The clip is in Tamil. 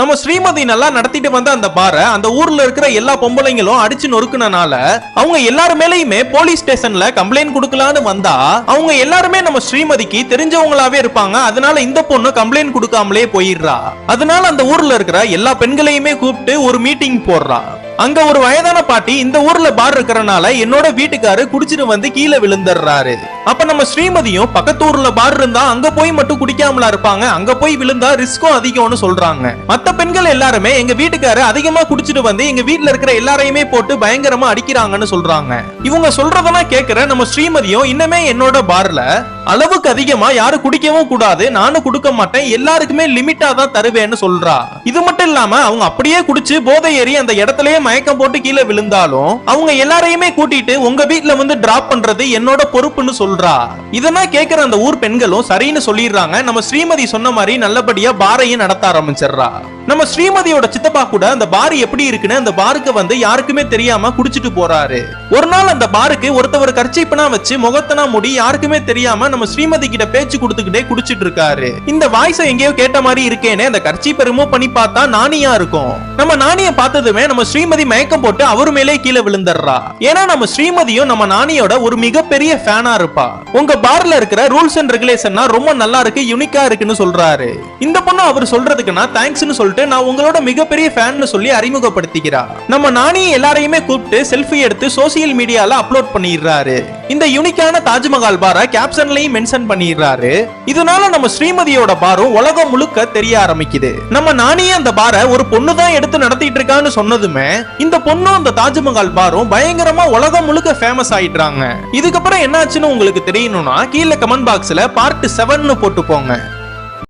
நம்ம ஸ்ரீமதி நல்லா நடத்திட்டு வந்த அந்த பார அந்த ஊர்ல இருக்கிற எல்லா பொம்பளைங்களும் அடிச்சு நொறுக்குனனால அவங்க எல்லாரும் மேலயுமே போலீஸ் ஸ்டேஷன்ல கம்ப்ளைண்ட் கொடுக்கலான்னு வந்தா அவங்க எல்லாருமே நம்ம ஸ்ரீமதிக்கு தெரிஞ்சவங்களாவே இருப்பாங்க. அதனால இந்த பொண்ணு கம்ப்ளைண்ட் கொடுக்காமலே போயிடுறா. அதனால அந்த ஊர்ல இருக்கிற எல்லா பெண்களையுமே கூப்பிட்டு ஒரு மீட்டிங் போடுறா. அங்க ஒரு வயதான பாட்டி, இந்த ஊர்ல பார் இருக்கறனால என்னோட வீட்டுக்காரு குடிச்சிட்டு வந்து கீழே விழுந்துடுறாரு. அப்ப நம்ம ஸ்ரீமதியும் பக்கத்து ஊர்ல பார் இருந்தா அங்க போய் மட்டும் குடிக்காமலா இருப்பாங்க, அங்க போய் விழுந்தா ரிஸ்கும் அதிகம்னு சொல்றாங்க. மத்த பெண்கள் எல்லாருமே எங்க வீட்டுக்காரு அதிகமா குடிச்சிட்டு வந்து எங்க வீட்டுல இருக்கிற எல்லாரையுமே போட்டு பயங்கரமா அடிக்கிறாங்கன்னு சொல்றாங்க. இவங்க சொல்றதெல்லாம் கேக்குற நம்ம ஸ்ரீமதியும் இன்னமே என்னோட பார்ல அளவுக்கு அதிகமா யாரும் குடிக்கவும் கூடாது, நானும் கொடுக்க மாட்டேன், எல்லாருக்குமே லிமிட்டா தான் தருவேன்னு சொல்றா. இது மட்டும் இல்லாம அவங்க அப்படியே குடிச்சு போதை ஏறி அந்த இடத்துலயே மயக்கம் போட்டு கீழே விழுந்தாலும் அவங்க எல்லாரையுமே கூட்டிட்டு உங்க வீட்டுல வந்து டிராப் பண்றது என்னோட பொறுப்புன்னு சொல்றா. இதெல்லாம் கேக்குற அந்த ஊர் பெண்களும் சரின்னு சொல்லிடுறாங்க. நம்ம ஸ்ரீமதி சொன்ன மாதிரி நல்லபடியா பாரையும் நடத்த ஆரம்பிச்சிடுறா. நம்ம ஸ்ரீமதியோட சித்தப்பா கூட அந்த பார் எப்படி இருக்குன்னு அந்த பாருக்கு வந்து யாருக்குமே தெரியாம குடிச்சிட்டு போறாரு. ஒரு நாள் அந்த பாருக்கு ஒருத்தவர் கர்ச்சீப்பனா வச்சு முகத்தனா முடி யாருக்குமே தெரியாம நம்ம ஸ்ரீமதி கிட்ட பேச்சு கொடுத்துக்கிட்டே குடிச்சிட்டு இருக்காரு. இந்த வாய்ஸை எங்கேயோ கேட்ட மாதிரி இருக்கேன்னு அந்த கர்ச்சீப்பை ரிமூவ் பண்ணி பார்த்தா நானியா இருக்கும். நம்ம நானிய பார்த்ததுமே நம்ம ஸ்ரீமதி மயக்கம் போட்டு அவரு மேலே கீழே விழுந்துடுறா. ஏன்னா நம்ம ஸ்ரீமதியும் நம்ம நானியோட ஒரு மிகப்பெரிய ஃபேனா இருப்பா. உங்க பார்ல இருக்கிற ரூல்ஸ் அண்ட் ரெகுலேஷன் ரொம்ப நல்லா இருக்கு, யூனிக்கா இருக்குன்னு சொல்றாரு. இந்த பொண்ணு அவர் சொல்றதுக்கு நான் தேங்க்ஸ்னு சொல்லிட்டு நான் உங்களோட மிகப்பெரிய ஃபேன் சொல்லி அறிமுகப்படுத்திக்கிறா. நம்ம நானியை எல்லாரையுமே கூப்பிட்டு செல்ஃபி எடுத்து சோசியல் மீடியால அப்லோட் பண்ணிடுறாரு. இந்த யூனிக்கான தாஜ்மஹால் பாரை கேப்ஷன்லயும் மென்ஷன் பண்ணிடுறாரு. இதனால நம்ம ஸ்ரீமதியோட பாரும் உலகம் முழுக்க தெரிய ஆரம்பிக்குது. நம்ம நானியே அந்த பாரை ஒரு பொண்ணு தான் எடுத்து நடத்திட்டு இருக்கான்னு சொன்னதுமே இந்த பொண்ணும் அந்த தாஜ்மஹால் பாரும் பயங்கரமா உலகம் முழுக்க ஃபேமஸ் ஆயிடுறாங்க. இதுக்கப்புறம் என்னாச்சுன்னு உங்களுக்கு தெரியணும்னா கீழே கமெண்ட் பாக்ஸ்ல பார்ட் 7 போட்டு போங்க.